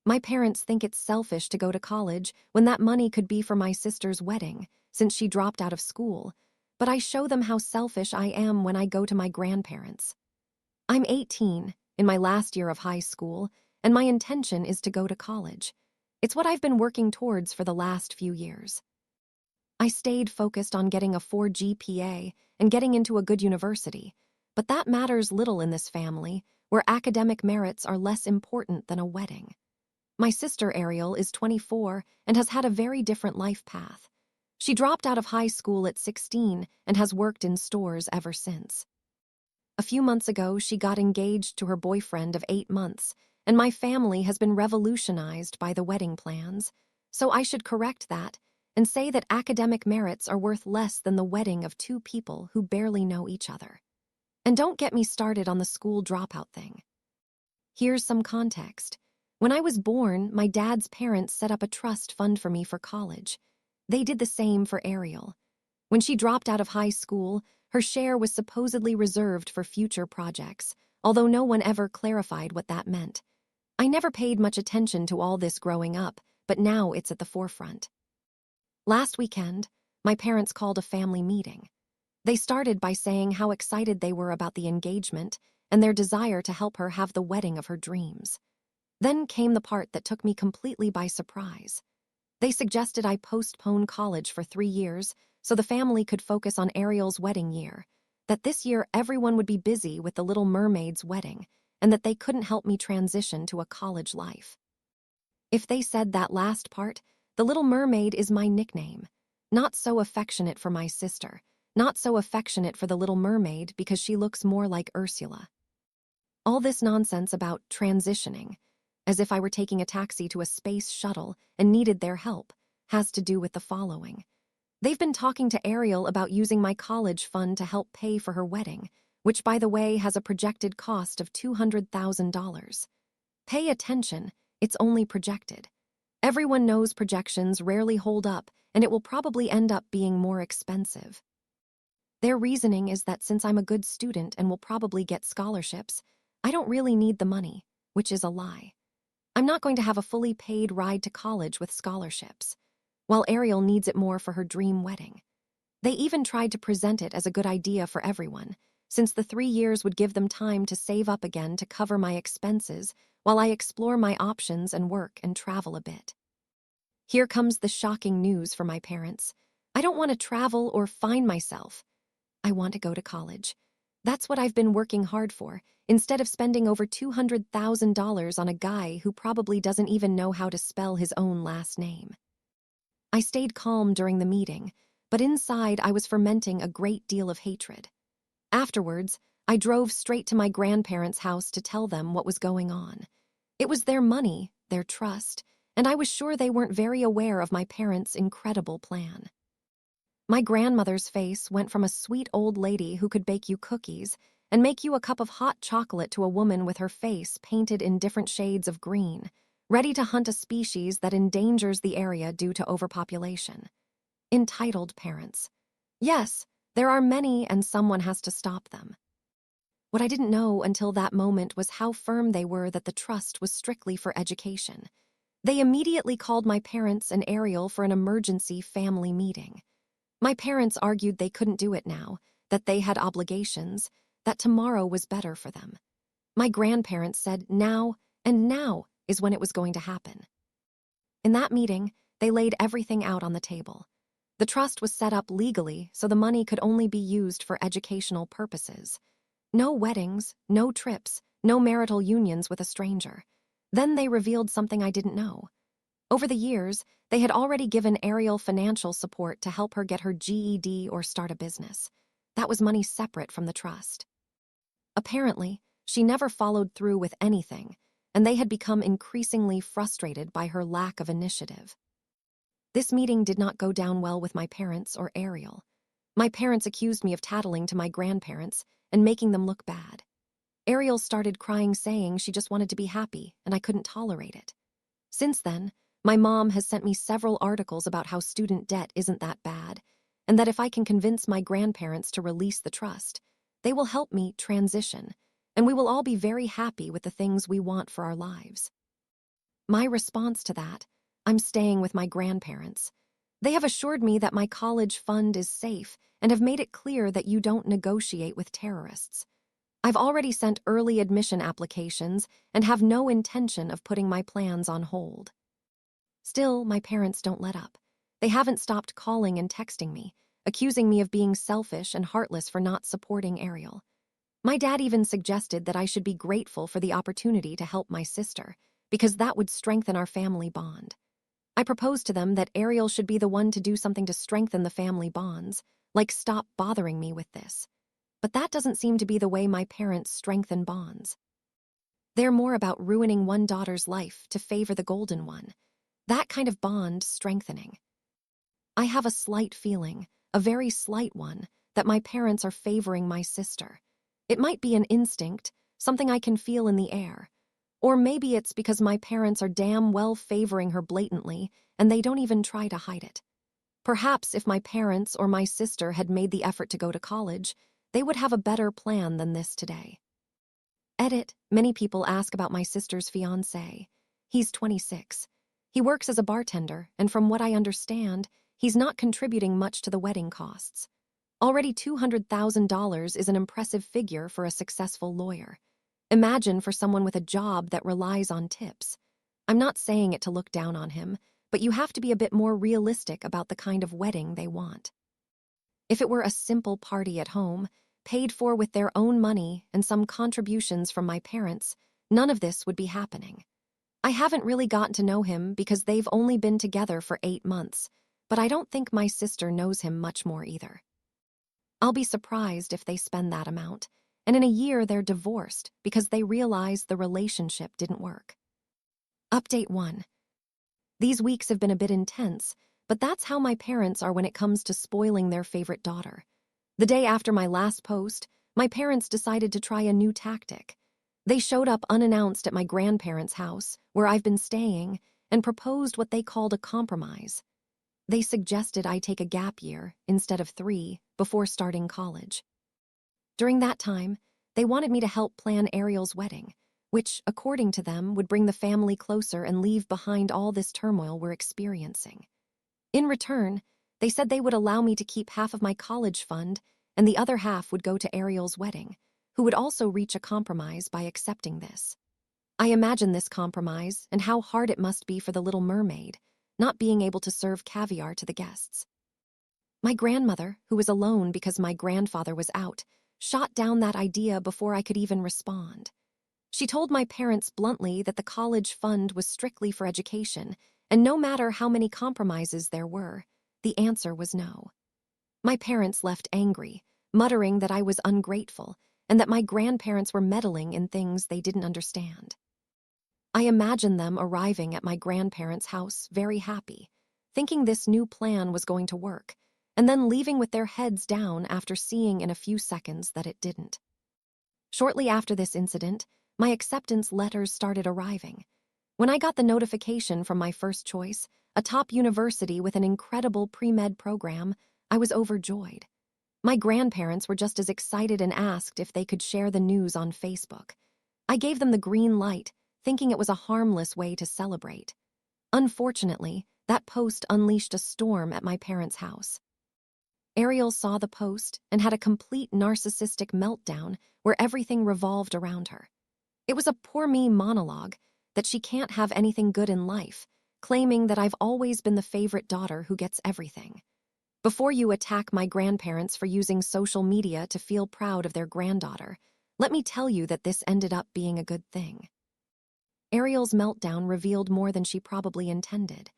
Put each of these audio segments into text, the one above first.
My parents think it's selfish to go to college when that money could be for my sister's wedding, since she dropped out of school, but I show them how selfish I am when I go to my grandparents. I'm 18, in my last year of high school, and my intention is to go to college. It's what I've been working towards for the last few years. I stayed focused on getting a 4 GPA and getting into a good university, but that matters little in this family, where academic merits are less important than a wedding. My sister Ariel is 24 and has had a very different life path. She dropped out of high school at 16 and has worked in stores ever since. A few months ago, she got engaged to her boyfriend of 8 months, and my family has been revolutionized by the wedding plans, so I should correct that and say that academic merits are worth less than the wedding of two people who barely know each other. And don't get me started on the school dropout thing. Here's some context. When I was born, my dad's parents set up a trust fund for me for college. They did the same for Ariel. When she dropped out of high school, her share was supposedly reserved for future projects, although no one ever clarified what that meant. I never paid much attention to all this growing up, but now it's at the forefront. Last weekend, my parents called a family meeting. They started by saying how excited they were about the engagement and their desire to help her have the wedding of her dreams. Then came the part that took me completely by surprise. They suggested I postpone college for 3 years so the family could focus on Ariel's wedding year, that this year everyone would be busy with the Little Mermaid's wedding, and that they couldn't help me transition to a college life. If they said that last part, the Little Mermaid is my nickname. Not so affectionate for my sister, not so affectionate for the Little Mermaid because she looks more like Ursula. All this nonsense about transitioning, as if I were taking a taxi to a space shuttle and needed their help, has to do with the following. They've been talking to Ariel about using my college fund to help pay for her wedding, which, by the way, has a projected cost of $200,000. Pay attention, it's only projected. Everyone knows projections rarely hold up, and it will probably end up being more expensive. Their reasoning is that since I'm a good student and will probably get scholarships, I don't really need the money, which is a lie. I'm not going to have a fully paid ride to college with scholarships, while Ariel needs it more for her dream wedding. They even tried to present it as a good idea for everyone, since the 3 years would give them time to save up again to cover my expenses while I explore my options and work and travel a bit. Here comes the shocking news for my parents. I don't want to travel or find myself. I want to go to college. That's what I've been working hard for, instead of spending over $200,000 on a guy who probably doesn't even know how to spell his own last name. I stayed calm during the meeting, but inside I was fermenting a great deal of hatred. Afterwards, I drove straight to my grandparents' house to tell them what was going on. It was their money, their trust, and I was sure they weren't very aware of my parents' incredible plan. My grandmother's face went from a sweet old lady who could bake you cookies and make you a cup of hot chocolate to a woman with her face painted in different shades of green, ready to hunt a species that endangers the area due to overpopulation. Entitled parents. Yes, there are many and someone has to stop them. What I didn't know until that moment was how firm they were that the trust was strictly for education. They immediately called my parents and Ariel for an emergency family meeting. My parents argued they couldn't do it now, that they had obligations, that tomorrow was better for them. My grandparents said now, and now is when it was going to happen. In that meeting, they laid everything out on the table. The trust was set up legally, so the money could only be used for educational purposes. No weddings, no trips, no marital unions with a stranger. Then they revealed something I didn't know. Over the years, they had already given Ariel financial support to help her get her GED or start a business. That was money separate from the trust. Apparently, she never followed through with anything, and they had become increasingly frustrated by her lack of initiative. This meeting did not go down well with my parents or Ariel. My parents accused me of tattling to my grandparents and making them look bad. Ariel started crying, saying she just wanted to be happy, and I couldn't tolerate it. Since then, my mom has sent me several articles about how student debt isn't that bad, and that if I can convince my grandparents to release the trust, they will help me transition, and we will all be very happy with the things we want for our lives. My response to that: I'm staying with my grandparents. They have assured me that my college fund is safe and have made it clear that you don't negotiate with terrorists. I've already sent early admission applications and have no intention of putting my plans on hold. Still, my parents don't let up. They haven't stopped calling and texting me, accusing me of being selfish and heartless for not supporting Ariel. My dad even suggested that I should be grateful for the opportunity to help my sister, because that would strengthen our family bond. I proposed to them that Ariel should be the one to do something to strengthen the family bonds, like stop bothering me with this. But that doesn't seem to be the way my parents strengthen bonds. They're more about ruining one daughter's life to favor the golden one. That kind of bond strengthening. I have a slight feeling, a very slight one, that my parents are favoring my sister. It might be an instinct, something I can feel in the air. Or maybe it's because my parents are damn well favoring her blatantly and they don't even try to hide it. Perhaps if my parents or my sister had made the effort to go to college, they would have a better plan than this today. Edit: many people ask about my sister's fiancé. He's 26. He works as a bartender, and from what I understand, he's not contributing much to the wedding costs. Already $200,000 is an impressive figure for a successful lawyer. Imagine for someone with a job that relies on tips. I'm not saying it to look down on him, but you have to be a bit more realistic about the kind of wedding they want. If it were a simple party at home, paid for with their own money and some contributions from my parents, none of this would be happening. I haven't really gotten to know him because they've only been together for 8 months, but I don't think my sister knows him much more either. I'll be surprised if they spend that amount, and in a year they're divorced because they realize the relationship didn't work. Update 1. These weeks have been a bit intense, but that's how my parents are when it comes to spoiling their favorite daughter. The day after my last post, my parents decided to try a new tactic. They showed up unannounced at my grandparents' house, where I've been staying, and proposed what they called a compromise. They suggested I take a gap year, instead of 3, before starting college. During that time, they wanted me to help plan Ariel's wedding, which, according to them, would bring the family closer and leave behind all this turmoil we're experiencing. In return, they said they would allow me to keep half of my college fund, and the other half would go to Ariel's wedding, who would also reach a compromise by accepting this. I imagine this compromise and how hard it must be for the little mermaid, not being able to serve caviar to the guests. My grandmother, who was alone because my grandfather was out, shot down that idea before I could even respond. She told my parents bluntly that the college fund was strictly for education, and no matter how many compromises there were, the answer was no. My parents left angry, muttering that I was ungrateful and that my grandparents were meddling in things they didn't understand. I imagine them arriving at my grandparents' house very happy, thinking this new plan was going to work, and then leaving with their heads down after seeing in a few seconds that it didn't. Shortly after this incident, my acceptance letters started arriving. When I got the notification from my first choice, a top university with an incredible pre-med program, I was overjoyed. My grandparents were just as excited and asked if they could share the news on Facebook. I gave them the green light, thinking it was a harmless way to celebrate. Unfortunately, that post unleashed a storm at my parents' house. Ariel saw the post and had a complete narcissistic meltdown where everything revolved around her. It was a poor me monologue that she can't have anything good in life, claiming that I've always been the favorite daughter who gets everything. Before you attack my grandparents for using social media to feel proud of their granddaughter, let me tell you that this ended up being a good thing. Ariel's meltdown revealed more than she probably intended.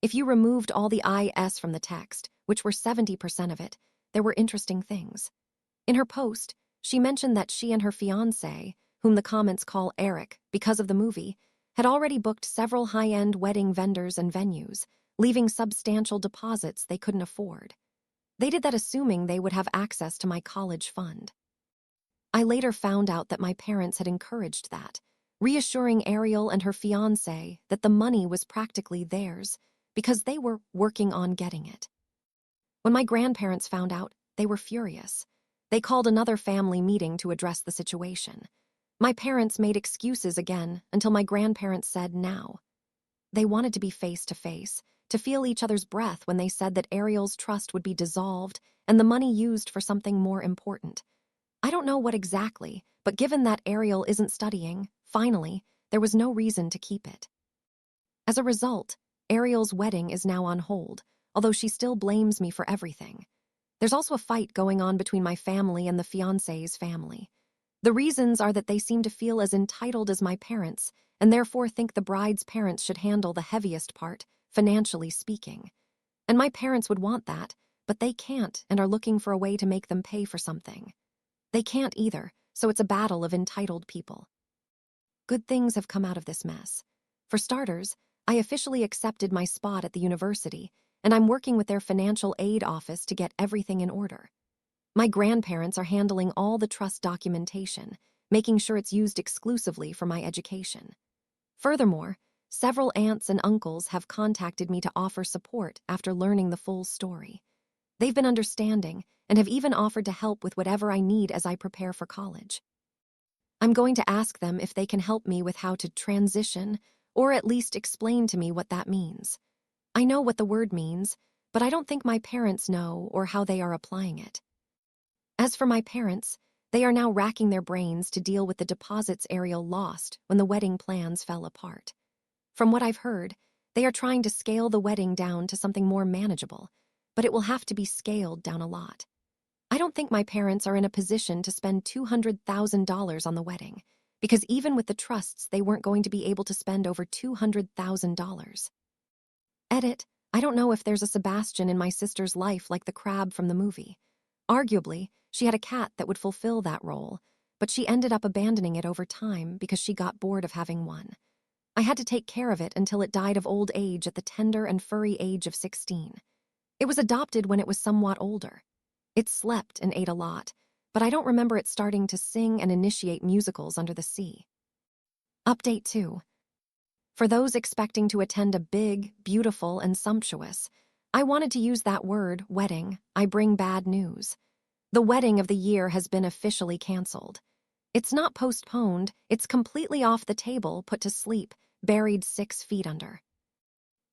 If you removed all the IS from the text, which were 70% of it, there were interesting things. In her post, she mentioned that she and her fiancé, whom the comments call Eric because of the movie, had already booked several high-end wedding vendors and venues, leaving substantial deposits they couldn't afford. They did that assuming they would have access to my college fund. I later found out that my parents had encouraged that, reassuring Ariel and her fiancé that the money was practically theirs because they were working on getting it. When my grandparents found out, they were furious. They called another family meeting to address the situation. My parents made excuses again until my grandparents said now. they wanted to be face to face, to feel each other's breath when they said that Ariel's trust would be dissolved and the money used for something more important. I don't know what exactly, but given that Ariel isn't studying, finally, there was no reason to keep it. As a result, Ariel's wedding is now on hold, although she still blames me for everything. There's also a fight going on between my family and the fiancé's family. The reasons are that they seem to feel as entitled as my parents, and therefore think the bride's parents should handle the heaviest part, financially speaking. And my parents would want that, but they can't and are looking for a way to make them pay for something. They can't either, so it's a battle of entitled people. Good things have come out of this mess. For starters, I officially accepted my spot at the university, and I'm working with their financial aid office to get everything in order. My grandparents are handling all the trust documentation, making sure it's used exclusively for my education. Furthermore, several aunts and uncles have contacted me to offer support after learning the full story. They've been understanding and have even offered to help with whatever I need as I prepare for college. I'm going to ask them if they can help me with how to transition, or at least explain to me what that means. I know what the word means, but I don't think my parents know or how they are applying it. As for my parents, they are now racking their brains to deal with the deposits Ariel lost when the wedding plans fell apart. From what I've heard, they are trying to scale the wedding down to something more manageable, but it will have to be scaled down a lot. I don't think my parents are in a position to spend $200,000 on the wedding, because even with the trusts, they weren't going to be able to spend over $200,000. Edit, I don't know if there's a Sebastian in my sister's life like the crab from the movie. Arguably, she had a cat that would fulfill that role, but she ended up abandoning it over time because she got bored of having one. I had to take care of it until it died of old age at the tender and furry age of 16. It was adopted when it was somewhat older. It slept and ate a lot, but I don't remember it starting to sing and initiate musicals under the sea. Update 2. For those expecting to attend a big, beautiful, and sumptuous, I wanted to use that word, wedding, I bring bad news. The wedding of the year has been officially canceled. It's not postponed, it's completely off the table, put to sleep, buried 6 feet under.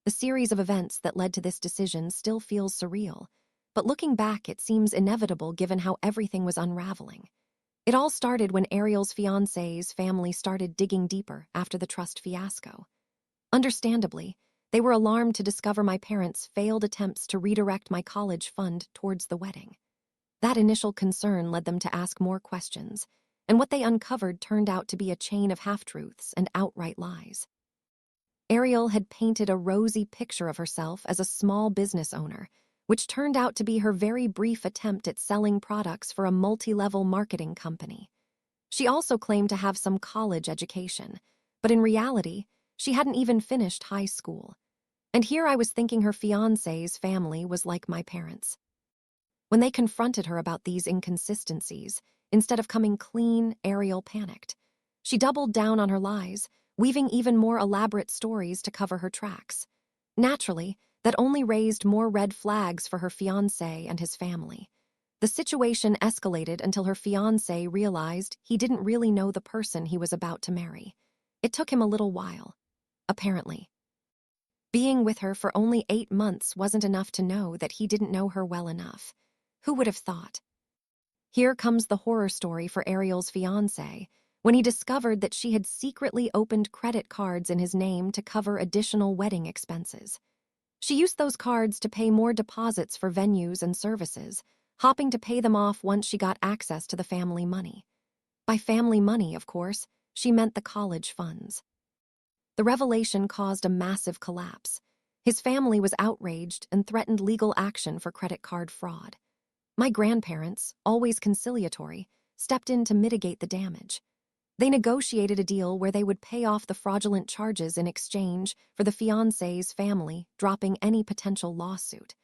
The series of events that led to this decision still feels surreal, but looking back, it seems inevitable given how everything was unraveling. It all started when Ariel's fiancé's family started digging deeper after the trust fiasco. Understandably, they were alarmed to discover my parents' failed attempts to redirect my college fund towards the wedding. That initial concern led them to ask more questions, and what they uncovered turned out to be a chain of half-truths and outright lies. Ariel had painted a rosy picture of herself as a small business owner, which turned out to be her very brief attempt at selling products for a multi-level marketing company. She also claimed to have some college education, but in reality, she hadn't even finished high school. And here I was thinking her fiancé's family was like my parents. When they confronted her about these inconsistencies, instead of coming clean, Ariel panicked. She doubled down on her lies, weaving even more elaborate stories to cover her tracks. Naturally, that only raised more red flags for her fiancé and his family. The situation escalated until her fiancé realized he didn't really know the person he was about to marry. It took him a little while, apparently. Being with her for only 8 months wasn't enough to know that he didn't know her well enough. Who would have thought? Here comes the horror story for Ariel's fiancé, when he discovered that she had secretly opened credit cards in his name to cover additional wedding expenses. She used those cards to pay more deposits for venues and services, hoping to pay them off once she got access to the family money. By family money, of course, she meant the college funds. The revelation caused a massive collapse. His family was outraged and threatened legal action for credit card fraud. My grandparents, always conciliatory, stepped in to mitigate the damage. They negotiated a deal where they would pay off the fraudulent charges in exchange for the fiancé's family dropping any potential lawsuit.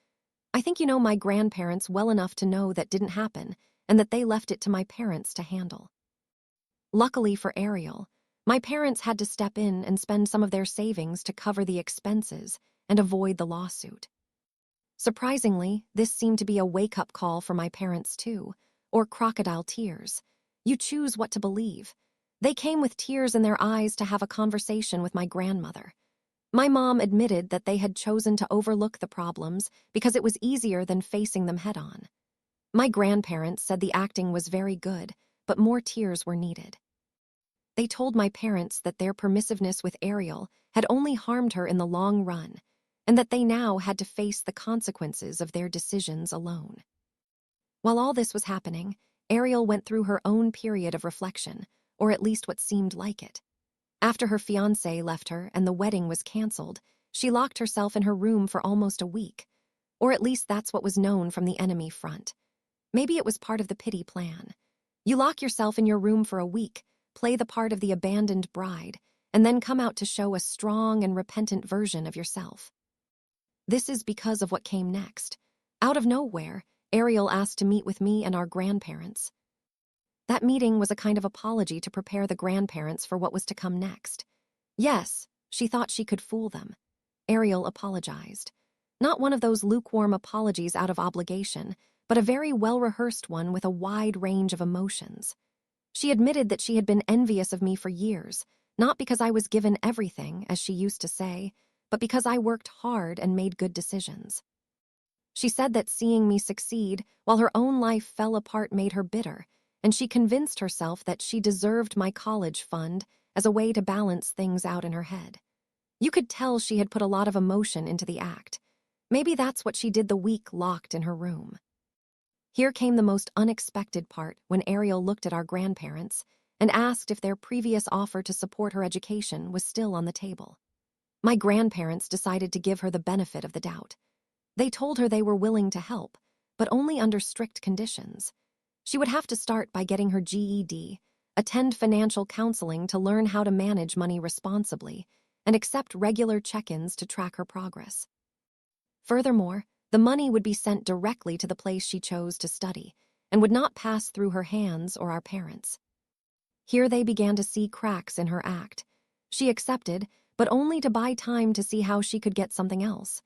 I think you know my grandparents well enough to know that didn't happen and that they left it to my parents to handle. Luckily for Ariel, my parents had to step in and spend some of their savings to cover the expenses and avoid the lawsuit. Surprisingly, this seemed to be a wake-up call for my parents too, or crocodile tears. You choose what to believe. They came with tears in their eyes to have a conversation with my grandmother. My mom admitted that they had chosen to overlook the problems because it was easier than facing them head on. My grandparents said the acting was very good, but more tears were needed. They told my parents that their permissiveness with Ariel had only harmed her in the long run, and that they now had to face the consequences of their decisions alone. While all this was happening, Ariel went through her own period of reflection, or at least what seemed like it. After her fiancé left her and the wedding was canceled, she locked herself in her room for almost a week, or at least that's what was known from the enemy front. Maybe it was part of the pity plan. You lock yourself in your room for a week, play the part of the abandoned bride, and then come out to show a strong and repentant version of yourself. This is because of what came next. Out of nowhere, Ariel asked to meet with me and our grandparents. That meeting was a kind of apology to prepare the grandparents for what was to come next. Yes, she thought she could fool them. Ariel apologized. Not one of those lukewarm apologies out of obligation, but a very well-rehearsed one with a wide range of emotions. She admitted that she had been envious of me for years, not because I was given everything, as she used to say, but because I worked hard and made good decisions. She said that seeing me succeed while her own life fell apart made her bitter, and she convinced herself that she deserved my college fund as a way to balance things out in her head. You could tell she had put a lot of emotion into the act. Maybe that's what she did the week locked in her room. Here came the most unexpected part when Ariel looked at our grandparents and asked if their previous offer to support her education was still on the table. My grandparents decided to give her the benefit of the doubt. They told her they were willing to help, but only under strict conditions. She would have to start by getting her GED, attend financial counseling to learn how to manage money responsibly, and accept regular check-ins to track her progress. Furthermore, the money would be sent directly to the place she chose to study and would not pass through her hands or our parents. Here they began to see cracks in her act. She accepted, but only to buy time to see how she could get something else.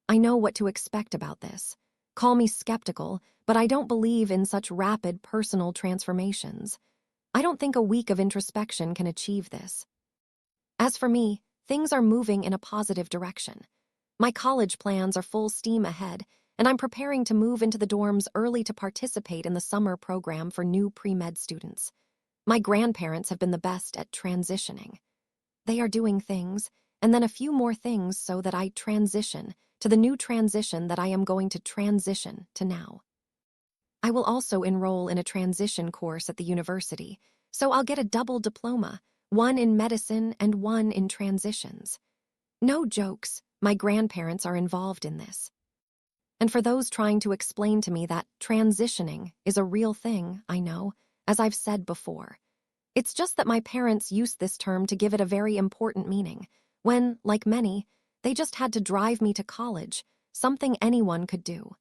I know what to expect about this. Call me skeptical, but I don't believe in such rapid personal transformations. I don't think a week of introspection can achieve this. As for me, things are moving in a positive direction. My college plans are full steam ahead, and I'm preparing to move into the dorms early to participate in the summer program for new pre-med students. My grandparents have been the best at transitioning. They are doing things, and then a few more things so that I transition to the new transition that I am going to transition to now. I will also enroll in a transition course at the university, so I'll get a double diploma, one in medicine and one in transitions. No jokes, my grandparents are involved in this. And for those trying to explain to me that transitioning is a real thing, I know, as I've said before. It's just that my parents used this term to give it a very important meaning, when, like many, they just had to drive me to college, something anyone could do.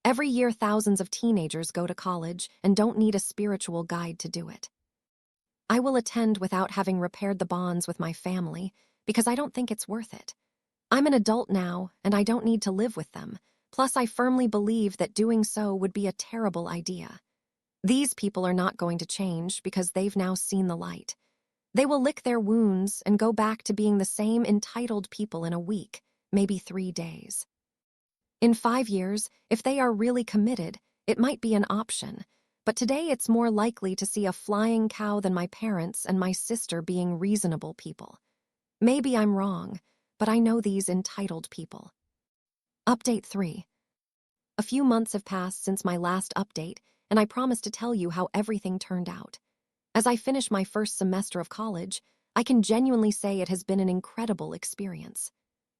Every year thousands of teenagers go to college and don't need a spiritual guide to do it. I will attend without having repaired the bonds with my family because I don't think it's worth it. I'm an adult now and I don't need to live with them, plus I firmly believe that doing so would be a terrible idea. These people are not going to change because they've now seen the light. They will lick their wounds and go back to being the same entitled people in a week, maybe 3 days. In 5 years, if they are really committed, it might be an option, but today it's more likely to see a flying cow than my parents and my sister being reasonable people. Maybe I'm wrong, but I know these entitled people. Update 3. A few months have passed since my last update, and I promised to tell you how everything turned out. As I finish my first semester of college, I can genuinely say it has been an incredible experience.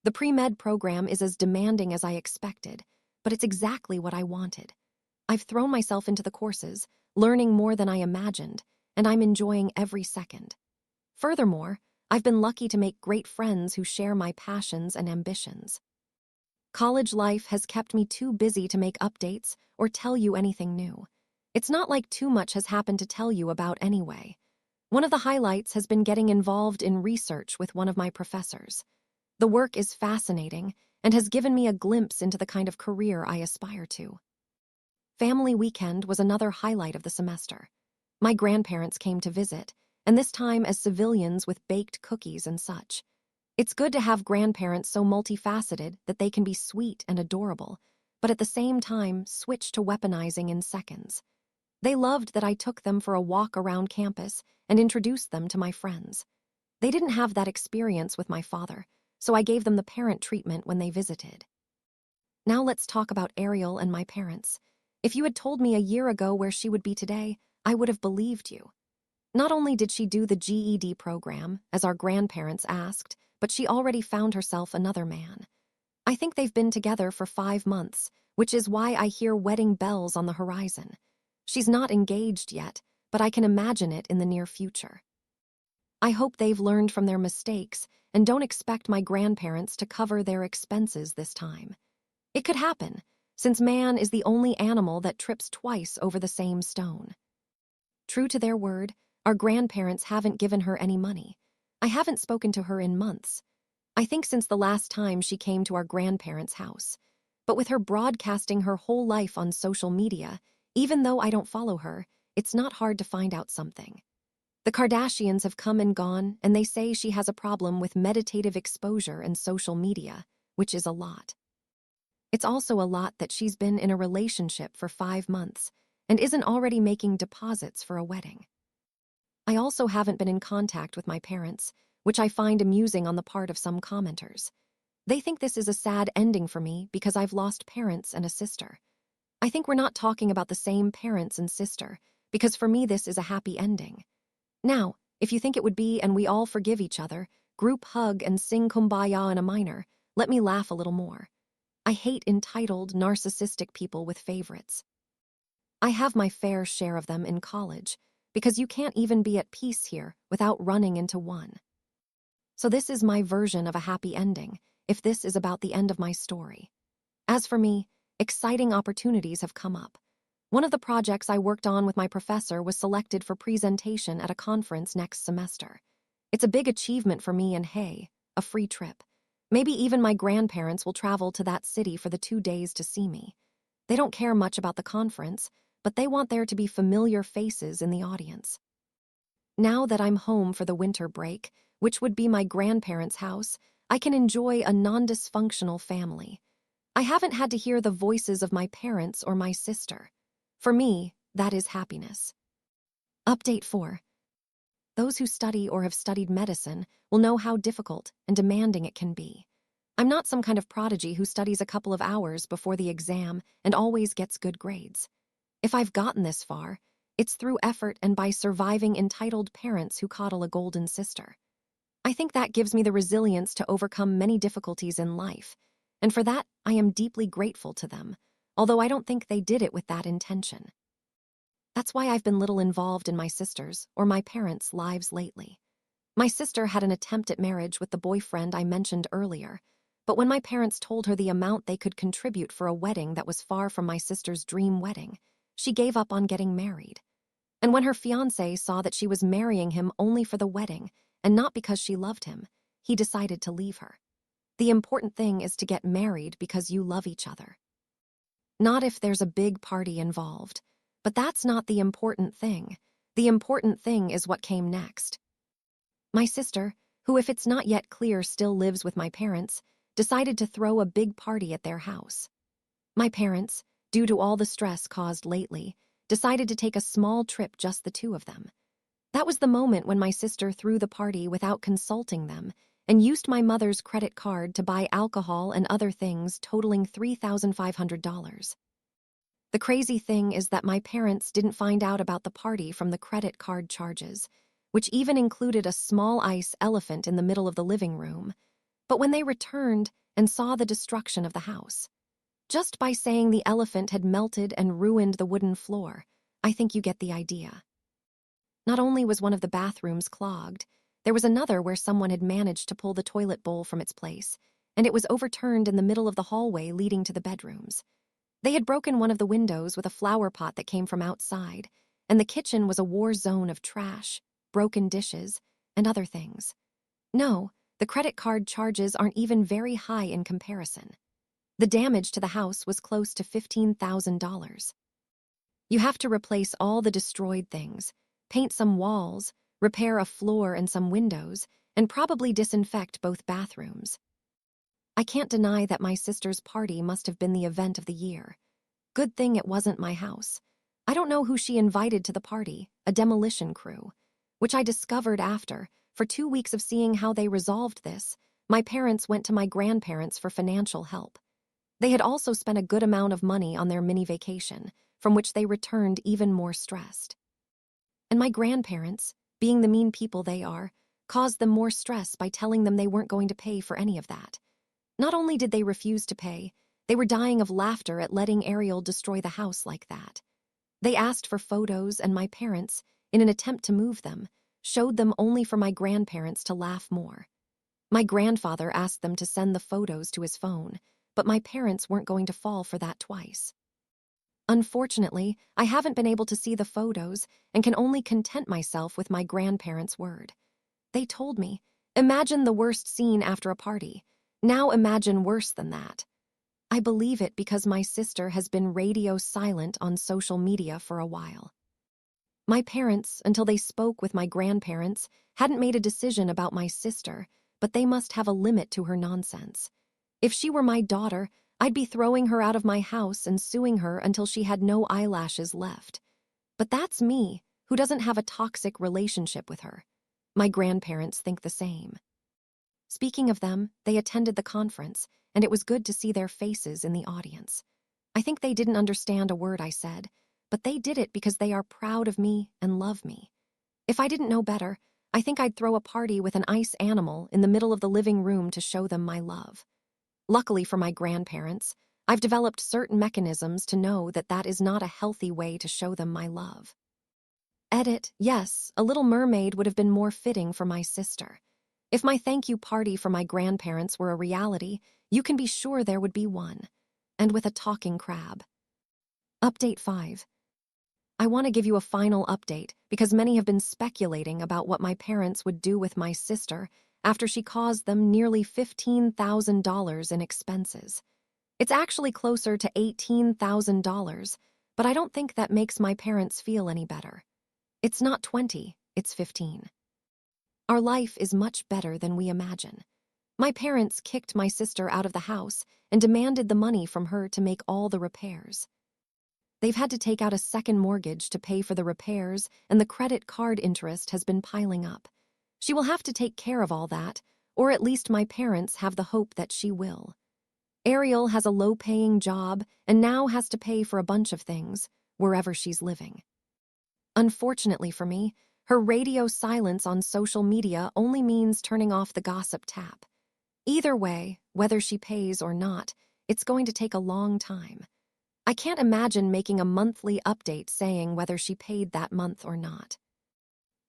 The pre-med program is as demanding as I expected, but it's exactly what I wanted. I've thrown myself into the courses, learning more than I imagined, and I'm enjoying every second. Furthermore, I've been lucky to make great friends who share my passions and ambitions. College life has kept me too busy to make updates or tell you anything new. It's not like too much has happened to tell you about anyway. One of the highlights has been getting involved in research with one of my professors. The work is fascinating and has given me a glimpse into the kind of career I aspire to. Family weekend was another highlight of the semester. My grandparents came to visit, and this time as civilians with baked cookies and such. It's good to have grandparents so multifaceted that they can be sweet and adorable, but at the same time switch to weaponizing in seconds. They loved that I took them for a walk around campus and introduced them to my friends. They didn't have that experience with my father, so I gave them the parent treatment when they visited. Now let's talk about Ariel and my parents. If you had told me a year ago where she would be today, I would have believed you. Not only did she do the GED program, as our grandparents asked, but she already found herself another man. I think they've been together for 5 months, which is why I hear wedding bells on the horizon. She's not engaged yet, but I can imagine it in the near future. I hope they've learned from their mistakes and don't expect my grandparents to cover their expenses this time. It could happen, since man is the only animal that trips twice over the same stone. True to their word, our grandparents haven't given her any money. I haven't spoken to her in months. I think since the last time she came to our grandparents' house. But with her broadcasting her whole life on social media, even though I don't follow her, it's not hard to find out something. The Kardashians have come and gone, and they say she has a problem with meditative exposure and social media, which is a lot. It's also a lot that she's been in a relationship for 5 months and isn't already making deposits for a wedding. I also haven't been in contact with my parents, which I find amusing on the part of some commenters. They think this is a sad ending for me because I've lost parents and a sister. I think we're not talking about the same parents and sister, because for me this is a happy ending. Now, if you think it would be and we all forgive each other, group hug and sing Kumbaya in a minor, let me laugh a little more. I hate entitled, narcissistic people with favorites. I have my fair share of them in college, because you can't even be at peace here without running into one. So this is my version of a happy ending, if this is about the end of my story. As for me, exciting opportunities have come up. One of the projects I worked on with my professor was selected for presentation at a conference next semester. It's a big achievement for me and hey, a free trip. Maybe even my grandparents will travel to that city for the 2 days to see me. They don't care much about the conference, but they want there to be familiar faces in the audience. Now that I'm home for the winter break, which would be my grandparents' house, I can enjoy a non-dysfunctional family. I haven't had to hear the voices of my parents or my sister. For me, that is happiness. Update 4. Those who study or have studied medicine will know how difficult and demanding it can be. I'm not some kind of prodigy who studies a couple of hours before the exam and always gets good grades. If I've gotten this far, it's through effort and by surviving entitled parents who coddle a golden sister. I think that gives me the resilience to overcome many difficulties in life, and for that, I am deeply grateful to them, although I don't think they did it with that intention. That's why I've been little involved in my sister's or my parents' lives lately. My sister had an attempt at marriage with the boyfriend I mentioned earlier, but when my parents told her the amount they could contribute for a wedding that was far from my sister's dream wedding, she gave up on getting married. And when her fiancé saw that she was marrying him only for the wedding and not because she loved him, he decided to leave her. The important thing is to get married because you love each other. Not if there's a big party involved. But that's not the important thing. The important thing is what came next. My sister, who if it's not yet clear still lives with my parents, decided to throw a big party at their house. My parents, due to all the stress caused lately, decided to take a small trip, just the two of them. That was the moment when my sister threw the party without consulting them and used my mother's credit card to buy alcohol and other things totaling $3,500. The crazy thing is that my parents didn't find out about the party from the credit card charges, which even included a small ice elephant in the middle of the living room. But when they returned and saw the destruction of the house, just by saying the elephant had melted and ruined the wooden floor, I think you get the idea. Not only was one of the bathrooms clogged, there was another where someone had managed to pull the toilet bowl from its place, and it was overturned in the middle of the hallway leading to the bedrooms. They had broken one of the windows with a flower pot that came from outside, and the kitchen was a war zone of trash, broken dishes, and other things. No, the credit card charges aren't even very high in comparison. The damage to the house was close to $15,000. You have to replace all the destroyed things, paint some walls, repair a floor and some windows, and probably disinfect both bathrooms. I can't deny that my sister's party must have been the event of the year. Good thing it wasn't my house. I don't know who she invited to the party, a demolition crew, which I discovered after. For 2 weeks of seeing how they resolved this, my parents went to my grandparents for financial help. They had also spent a good amount of money on their mini vacation, from which they returned even more stressed. And my grandparents, being the mean people they are, caused them more stress by telling them they weren't going to pay for any of that. Not only did they refuse to pay, they were dying of laughter at letting Ariel destroy the house like that. They asked for photos, and my parents, in an attempt to move them, showed them only for my grandparents to laugh more. My grandfather asked them to send the photos to his phone, but my parents weren't going to fall for that twice. Unfortunately, I haven't been able to see the photos and can only content myself with my grandparents' word. They told me, "Imagine the worst scene after a party. Now imagine worse than that." I believe it because my sister has been radio silent on social media for a while. My parents, until they spoke with my grandparents, hadn't made a decision about my sister, but they must have a limit to her nonsense. If she were my daughter, I'd be throwing her out of my house and suing her until she had no eyelashes left. But that's me, who doesn't have a toxic relationship with her. My grandparents think the same. Speaking of them, they attended the conference, and it was good to see their faces in the audience. I think they didn't understand a word I said, but they did it because they are proud of me and love me. If I didn't know better, I think I'd throw a party with an ice animal in the middle of the living room to show them my love. Luckily for my grandparents, I've developed certain mechanisms to know that that is not a healthy way to show them my love. Edit, yes, a Little Mermaid would have been more fitting for my sister. If my thank you party for my grandparents were a reality, you can be sure there would be one. And with a talking crab. Update 5. I want to give you a final update because many have been speculating about what my parents would do with my sister after she caused them nearly $15,000 in expenses. It's actually closer to $18,000, but I don't think that makes my parents feel any better. It's not 20, it's 15. Our life is much better than we imagine. My parents kicked my sister out of the house and demanded the money from her to make all the repairs. They've had to take out a second mortgage to pay for the repairs, and the credit card interest has been piling up. She will have to take care of all that, or at least my parents have the hope that she will. Ariel has a low-paying job and now has to pay for a bunch of things, wherever she's living. Unfortunately for me, her radio silence on social media only means turning off the gossip tap. Either way, whether she pays or not, it's going to take a long time. I can't imagine making a monthly update saying whether she paid that month or not.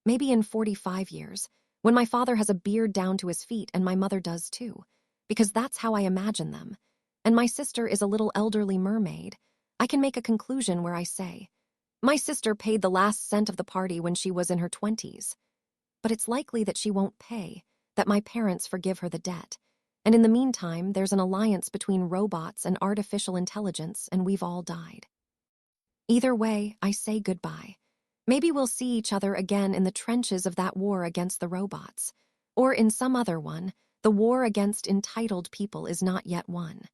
Maybe in 45 years, when my father has a beard down to his feet and my mother does too, because that's how I imagine them, and my sister is a little elderly mermaid, I can make a conclusion where I say, my sister paid the last cent of the party when she was in her 20s. But it's likely that she won't pay, that my parents forgive her the debt. And in the meantime, there's an alliance between robots and artificial intelligence, and we've all died. Either way, I say goodbye. Maybe we'll see each other again in the trenches of that war against the robots. Or in some other one, the war against entitled people is not yet won.